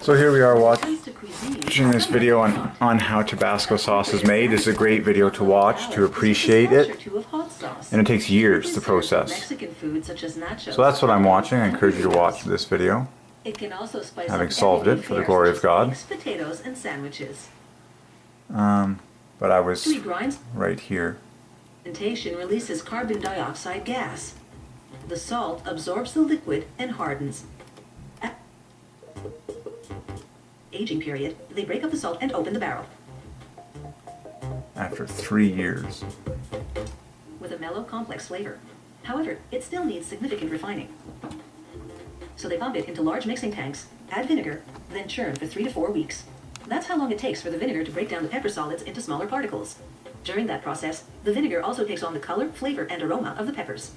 So here we are watching this video on how Tabasco sauce is made. This is a great video to watch, to appreciate it. And it takes years to process. So that's what I'm watching. I encourage you to watch this video. Having solved it for the glory of God. But I was right here. Fermentation releases carbon dioxide gas. The salt absorbs the liquid and hardens. Aging period, they break up the salt and open the barrel. After 3 years. With a mellow, complex flavor. However, it still needs significant refining. So they pump it into large mixing tanks, add vinegar, then churn for 3 to 4 weeks. That's how long it takes for the vinegar to break down the pepper solids into smaller particles. During that process, the vinegar also takes on the color, flavor, and aroma of the peppers.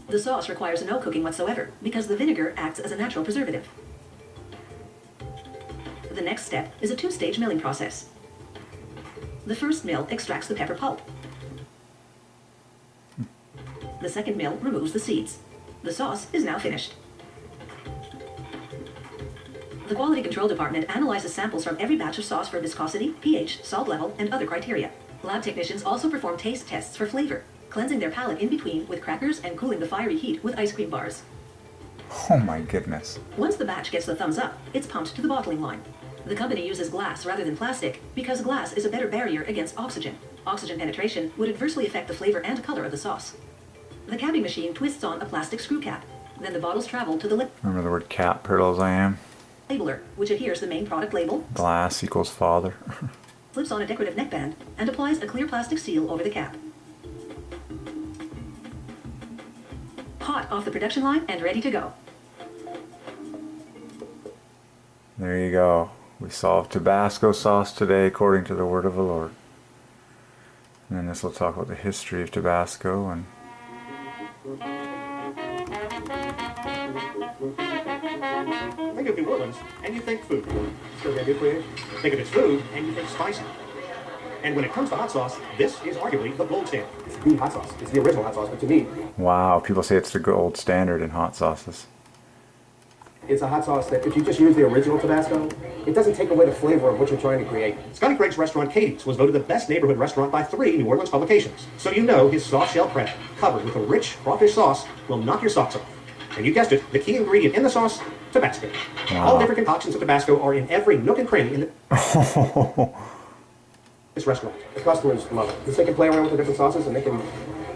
The sauce requires no cooking whatsoever because the vinegar acts as a natural preservative. The next step is a 2-stage milling process. The first mill extracts the pepper pulp. The second mill removes the seeds. The sauce is now finished. The quality control department analyzes samples from every batch of sauce for viscosity, pH, salt level, and other criteria. Lab technicians also perform taste tests for flavor, cleansing their palate in between with crackers and cooling the fiery heat with ice cream bars. Oh my goodness. Once the batch gets the thumbs up, it's pumped to the bottling line. The company uses glass rather than plastic because glass is a better barrier against oxygen. Oxygen penetration would adversely affect the flavor and color of the sauce. The capping machine twists on a plastic screw cap. Then the bottles travel to the Remember the word cap, pearls I am? labeler, which adheres the main product label. Glass equals father. Slips on a decorative neckband and applies a clear plastic seal over the cap. Hot off the production line and ready to go. There you go. We solved Tabasco sauce today according to the word of the Lord. And then this will talk about the history of Tabasco and Think of New Orleans, and you think food. Still got good for you? Think of its food, and you think spicy. And when it comes to hot sauce, this is arguably the gold standard. It's the hot sauce. It's the original hot sauce, but to me, wow, people say it's the gold standard in hot sauces. it's a hot sauce that if you just use the original Tabasco, it doesn't take away the flavor of what you're trying to create. Scotty Craig's restaurant, Katie's, was voted the best neighborhood restaurant by 3 New Orleans publications. So you know his soft shell prep, covered with a rich crawfish sauce, will knock your socks off. And you guessed it, the key ingredient in the sauce, Tabasco. Wow. All different concoctions of Tabasco are in every nook and cranny in this restaurant. The customers love it. Because they can play around with the different sauces and they can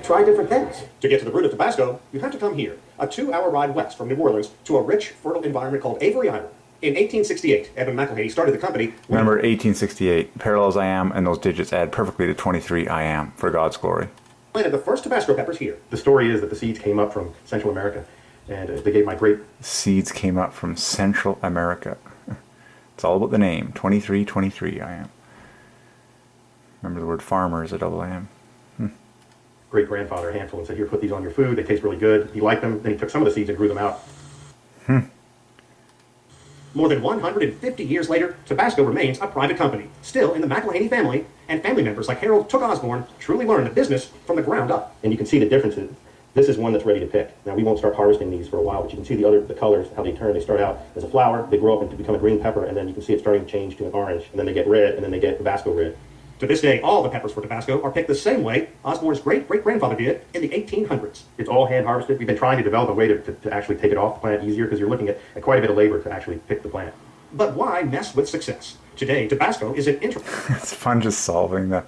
try different things. To get to the root of Tabasco, you have to come here, a 2-hour ride west from New Orleans to a rich, fertile environment called Avery Island. In 1868, Evan McElhaney started the company. Remember 1868, parallels I am, and those digits add perfectly to 23 I am, for God's glory. Planted the first Tabasco peppers here. The story is that the seeds came up from Central America, and they gave my great... Seeds came up from Central America. It's all about the name, 23 I am. Remember the word farmer is a double am. great-grandfather a handful and said, here, put these on your food. They taste really good. He liked them. Then he took some of the seeds and grew them out. More than 150 years later, Tabasco remains a private company, still in the McElhaney family, and family members like Harold Took Osborne truly learned the business from the ground up. And you can see the differences. This is one that's ready to pick. Now, we won't start harvesting these for a while, but you can see the colors, how they turn. They start out as a flower, they grow up and to become a green pepper, and then you can see it starting to change to an orange, and then they get red, and then they get Tabasco red. To this day, all the peppers for Tabasco are picked the same way Osborne's great-great-grandfather did in the 1800s. It's all hand-harvested. We've been trying to develop a way to actually take it off the plant easier because you're looking at quite a bit of labor to actually pick the plant. But why mess with success? Today, Tabasco is an integral... It's fun just solving the...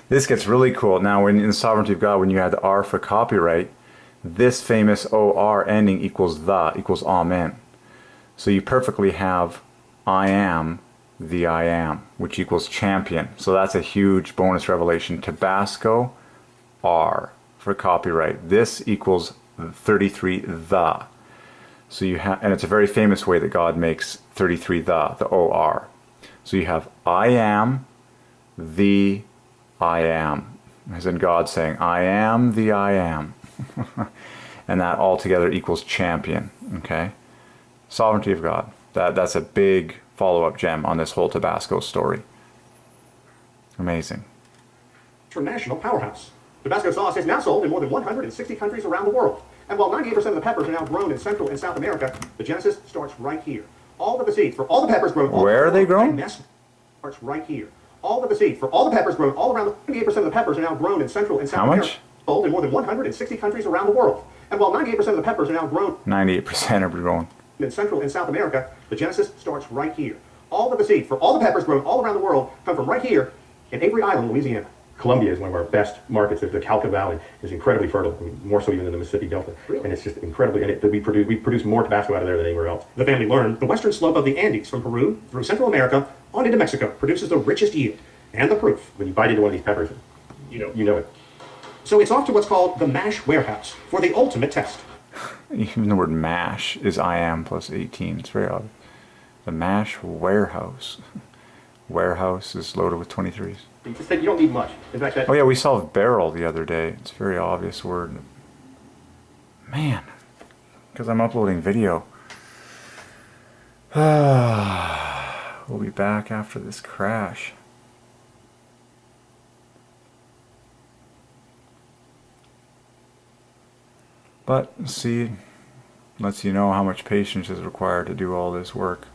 This gets really cool. Now, when in the sovereignty of God, when you add the R for copyright, this famous OR ending equals amen. So you perfectly have I am the I am, which equals champion. So that's a huge bonus revelation. Tabasco, R for copyright. This equals 33 the. So you have, and it's a very famous way that God makes 33 the OR. So you have I am the I am, as in God saying I am the I am. And that altogether equals champion. Okay, sovereignty of God. That's a big follow-up gem on this whole Tabasco story. Amazing. International powerhouse. Tabasco sauce is now sold in more than 160 countries around the world. And while 98% of the peppers are now grown in Central and South America, the genesis starts right here. All of the seeds for all the peppers grown. Where are they grown? Starts right here. All of the seeds for all the peppers grown all around. 98% of the peppers are now grown in Central and South How America. much? Sold in more than 160 countries around the world. And while 98% of the peppers are now grown 98% are grown. in Central and South America, the genesis starts right here. All of the seeds for all the peppers grown all around the world come from right here in Avery Island, Louisiana. Colombia is one of our best markets. The Cauca Valley is incredibly fertile, I mean, more so even than the Mississippi Delta. Really? And it's just incredibly, and we produce more Tabasco out of there than anywhere else. The family learned the western slope of the Andes from Peru through Central America on into Mexico produces the richest yield. And the proof, when you bite into one of these peppers, you know it. So it's off to what's called the mash warehouse for the ultimate test. Even the word mash is I am plus 18. It's very obvious. The mash warehouse. Warehouse is loaded with 23s. You just said you don't need much. In fact, Oh yeah, we solved barrel the other day. It's a very obvious word. Man, because I'm uploading video. We'll be back after this crash. But see, lets you know how much patience is required to do all this work.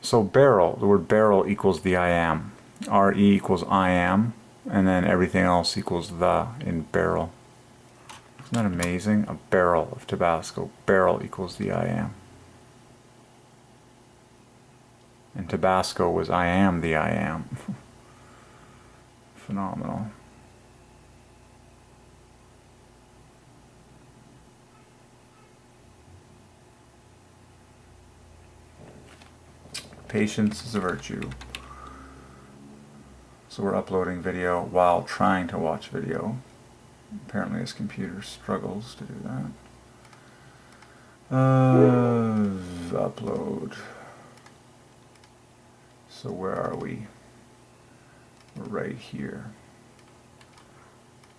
So barrel, the word barrel equals the I am. RE equals I am, and then everything else equals the in barrel. Isn't that amazing? A barrel of Tabasco. Barrel equals the I am. And Tabasco was I am the I am. Phenomenal. Patience is a virtue. So we're uploading video while trying to watch video. Apparently his computer struggles to do that. Upload. So where are we? We're right here.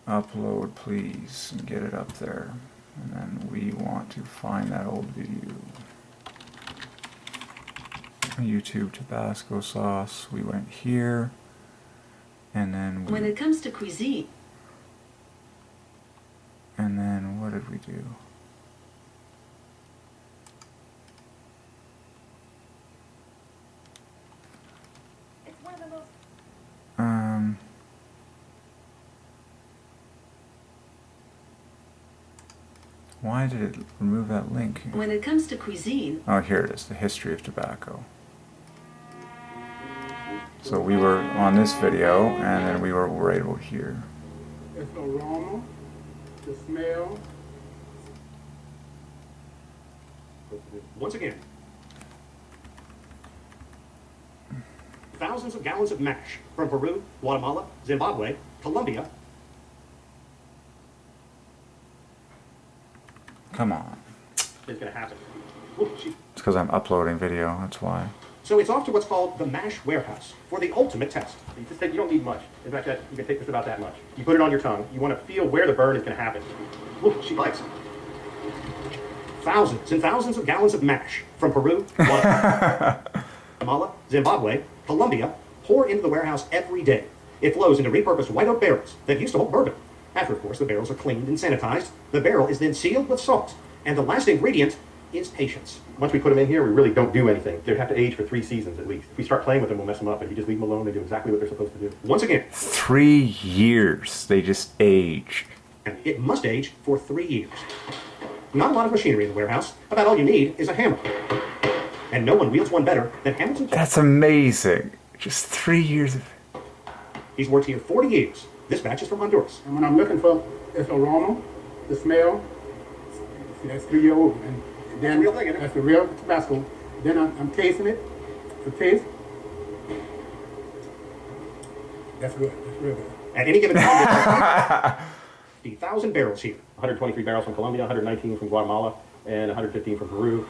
Upload please and get it up there. And then we want to find that old video. YouTube Tabasco sauce. We went here. And then When it comes to cuisine, and then what did we do? it's one of the most Why did it remove that link? when it comes to cuisine, Oh, here it is, the history of tobacco. So we were on this video, and then we were right over here. It's the aroma, the smell. Once again, thousands of gallons of mash from Peru, Guatemala, Zimbabwe, Colombia. Come on. It's going to happen. Ooh, It's because I'm uploading video, that's why. So it's off to what's called the mash warehouse for the ultimate test. You just said you don't need much. In fact, you can take just about that much. You put it on your tongue. You want to feel where the burn is going to happen. Ooh, she bites. Thousands and thousands of gallons of mash from Peru, Guatemala, Zimbabwe, Colombia pour into the warehouse every day. It flows into repurposed white oak barrels that used to hold bourbon. After, of course, the barrels are cleaned and sanitized, the barrel is then sealed with salt. And the last ingredient is patience. Once we put them in here, we really don't do anything. They have to age for 3 seasons at least. If we start playing with them, we'll mess them up. If you just leave them alone, they do exactly what they're supposed to do. Once again, 3 years, they just age. it must age for 3 years. Not a lot of machinery in the warehouse. About all you need is a hammer. And no one wields one better than Hamilton. That's amazing. Just 3 years of... He's worked here 40 years. This batch is from Honduras. And when I'm looking for its aroma, the smell, see, that's 3 year old. And then Real thing, isn't it? that's the real Tabasco. Then I'm tasting it. The taste. That's good. That's real good. At any given time, 50,000 barrels here. 123 barrels from Colombia, 119 from Guatemala, and 115 from Peru.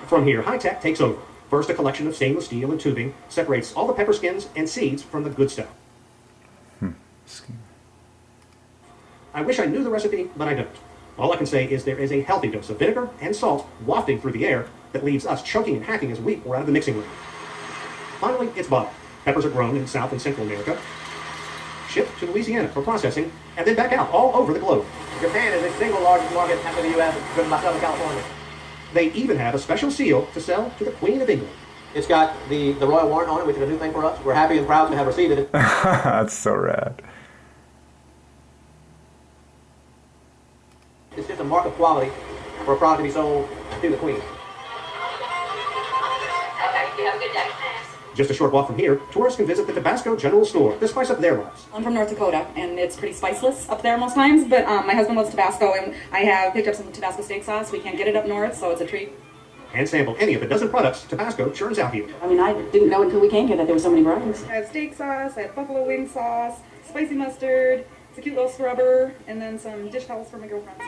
From here, high-tech takes over. First, a collection of stainless steel and tubing separates all the pepper skins and seeds from the good stuff. I wish I knew the recipe, but I don't. All I can say is there is a healthy dose of vinegar and salt wafting through the air that leaves us choking and hacking as we pour out of the mixing room. Finally, it's bottled. Peppers are grown in South and Central America. shipped to Louisiana for processing, and then back out all over the globe. Japan is the single largest market after the U.S., driven by Southern California. They even have a special seal to sell to the Queen of England. It's got the royal warrant on it, which is a new thing for us. We're happy and proud to have received it. That's so rad. It's just a mark of quality for a product to be sold to the Queen. Okay, you have a good day. Just a short walk from here, tourists can visit the Tabasco General Store to spice up their lives. I'm from North Dakota, and it's pretty spiceless up there most times, but my husband loves Tabasco, and I have picked up some Tabasco steak sauce. We can't get it up north, so it's a treat. And sample any of the dozen products Tabasco churns out here. I mean, I didn't know until we came here that there were so many varieties. I have steak sauce, I have buffalo wing sauce, spicy mustard, it's a cute little scrubber, and then some dish towels for my girlfriends.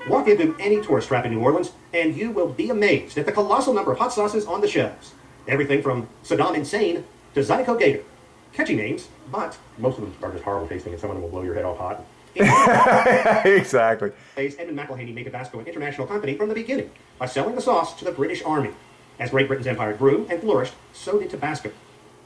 Walk into any tourist trap in New Orleans, and you will be amazed at the colossal number of hot sauces on the shelves. Everything from Saddam Insane to Zydeco Gator. Catchy names, but most of them are just horrible tasting, and some of them will blow your head off hot. Exactly. Edmund McIlhenny made Tabasco an international company from the beginning by selling the sauce to the British Army. As Great Britain's empire grew and flourished, so did Tabasco.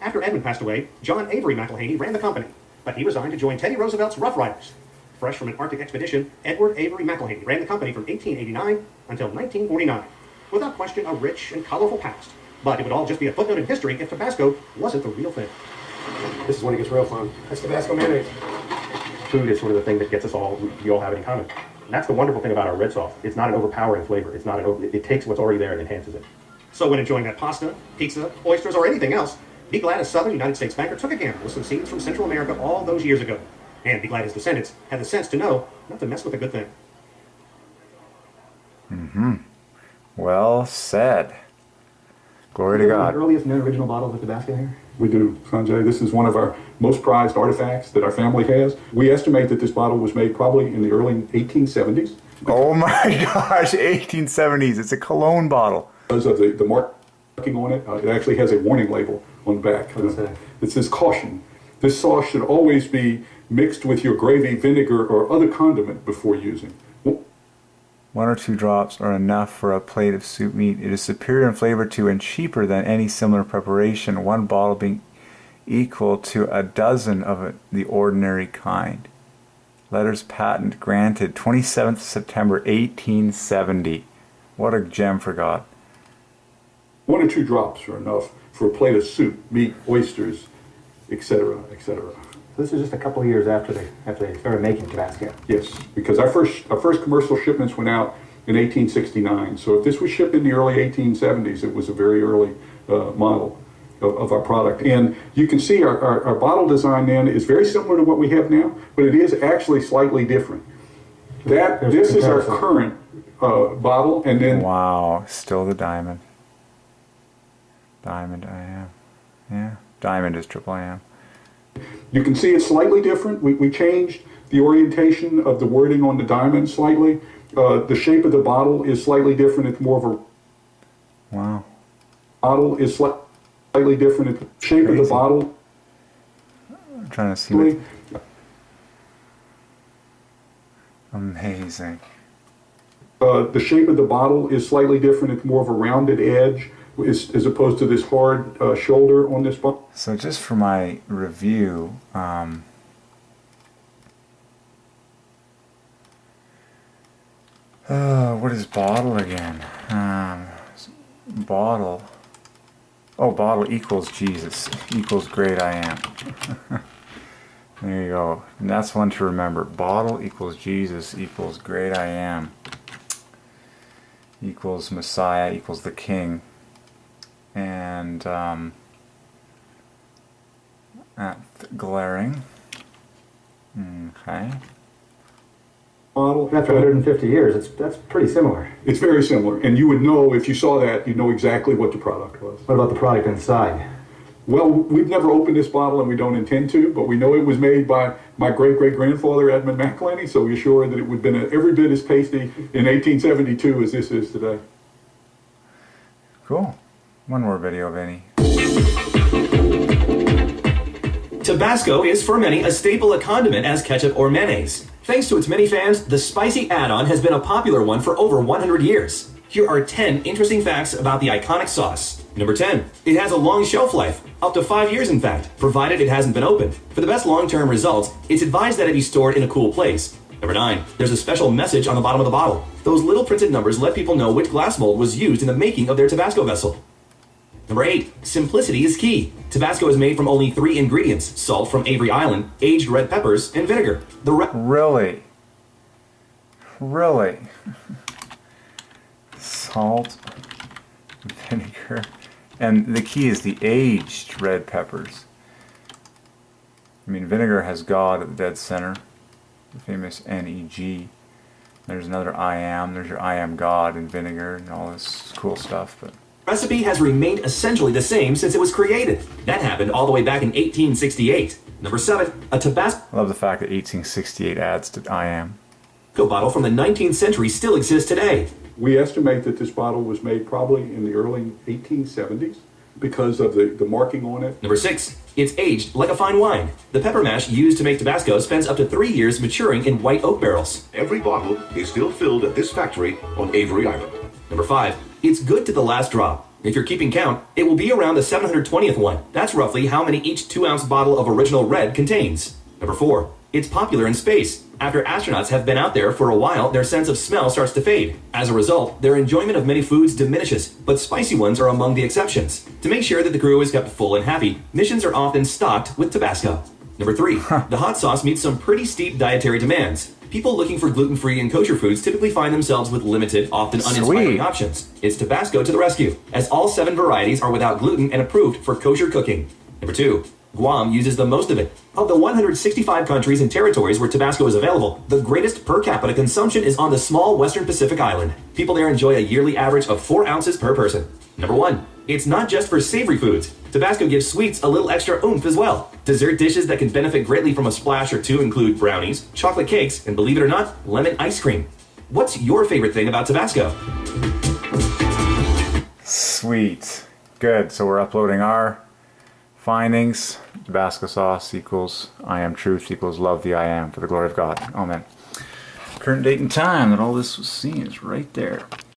After Edmund passed away, John Avery McIlhenny ran the company, but he resigned to join Teddy Roosevelt's Rough Riders. Fresh from an Arctic expedition, Edward Avery McIlhenny ran the company from 1889 until 1949. Without question, a rich and colorful past. But it would all just be a footnote in history if Tabasco wasn't the real thing. This is when it gets real fun. That's Tabasco mayonnaise. Food is sort of the thing that gets us all, we all have it in common. And that's the wonderful thing about our red sauce. It's not an overpowering flavor. It's not it takes what's already there and enhances it. So when enjoying that pasta, pizza, oysters, or anything else, be glad a southern United States banker took a gamble with some seeds from Central America all those years ago. And be glad his descendants had the sense to know not to mess with a good thing. Mm-hmm. Well said. Glory to God. The earliest known original bottles of Tabasco here? We do, Sanjay. This is one of our most prized artifacts that our family has. We estimate that this bottle was made probably in the early 1870s. Oh my gosh, 1870s. It's a cologne bottle. Because of the marking on it, it actually has a warning label on the back. It says, caution. This sauce should always be mixed with your gravy, vinegar, or other condiment before using. 1 or 2 drops are enough for a plate of soup meat. It is superior in flavor to and cheaper than any similar preparation, one bottle being equal to a dozen of the ordinary kind. Letters patent granted 27th September 1870. What a gem for God. 1 or 2 drops are enough for a plate of soup, meat, oysters, etc., etc. This is just a couple of years after they started making Tabasco. Yes, because our first commercial shipments went out in 1869. So if this was shipped in the early 1870s, it was a very early model of our product. And you can see our bottle design then is very similar to what we have now, but it is actually slightly different. This is our current bottle, and then... Wow, still the diamond. Diamond I am. Yeah, diamond is triple I am. You can see it's slightly different. We changed the orientation of the wording on the diamond slightly. The shape of the bottle is slightly different. It's more of a... Wow. Bottle is slightly different. The shape of the bottle... I'm trying to see what... Amazing. The shape of the bottle is slightly different. It's more of a rounded edge as opposed to this hard shoulder on this bottle. So just for my review, what is bottle again? Bottle. Oh, bottle equals Jesus, equals great I am. There you go. And that's one to remember. Bottle equals Jesus equals great I am. Equals Messiah equals the King. And glaring. Okay. Model. After 150 years, that's pretty similar. It's very similar, and you would know if you saw that, you'd know exactly what the product was. What about the product inside? Well, we've never opened this bottle, and we don't intend to, but we know it was made by my great-great-grandfather, Edmund McIlhenny, so we're sure that it would have been every bit as tasty in 1872 as this is today. Cool. One more video, Vinny. Tabasco is for many a staple, a condiment as ketchup or mayonnaise. Thanks to its many fans, the spicy add-on has been a popular one for over 100 years. Here are 10 interesting facts about the iconic sauce. Number 10. It has a long shelf life, up to 5 years in fact, provided it hasn't been opened. For the best long-term results, it's advised that it be stored in a cool place. Number 9. There's a special message on the bottom of the bottle. Those little printed numbers let people know which glass mold was used in the making of their Tabasco vessel. Number 8. Simplicity is key. Tabasco is made from only 3 ingredients: salt from Avery Island, aged red peppers, and vinegar. Really? Really? Salt, vinegar, and the key is the aged red peppers. I mean, vinegar has God at the dead center, the famous NEG. There's another I am, there's your I am God in vinegar and all this cool stuff. But recipe has remained essentially the same since it was created. That happened all the way back in 1868. Number 7. A Tabasco I love the fact that 1868 adds to I am. bottle from the 19th century still exists today. We estimate that this bottle was made probably in the early 1870s because of the marking on it. Number 6. It's aged like a fine wine. The pepper mash used to make Tabasco spends up to 3 years maturing in white oak barrels. Every bottle is still filled at this factory on Avery Island. Number 5. It's good to the last drop. If you're keeping count, it will be around the 720th one. That's roughly how many each 2-ounce bottle of original red contains. Number 4. It's popular in space. After astronauts have been out there for a while, their sense of smell starts to fade. As a result, their enjoyment of many foods diminishes, but spicy ones are among the exceptions. To make sure that the crew is kept full and happy, missions are often stocked with Tabasco. Number 3. The hot sauce meets some pretty steep dietary demands. People looking for gluten-free and kosher foods typically find themselves with limited, often uninspiring Sweet. options. It's Tabasco to the rescue, as all 7 varieties are without gluten and approved for kosher cooking. Number 2. Guam uses the most of it. Of the 165 countries and territories where Tabasco is available, the greatest per capita consumption is on the small western Pacific island. People there enjoy a yearly average of 4 ounces per person. Number 1. It's not just for savory foods. Tabasco gives sweets a little extra oomph as well. Dessert dishes that can benefit greatly from a splash or two include brownies, chocolate cakes, and believe it or not, lemon ice cream. What's your favorite thing about Tabasco? Sweet. Good. So we're uploading our findings. Tabasco sauce equals I am truth equals love the I am for the glory of God. Amen. Current date and time that all this was seen is right there.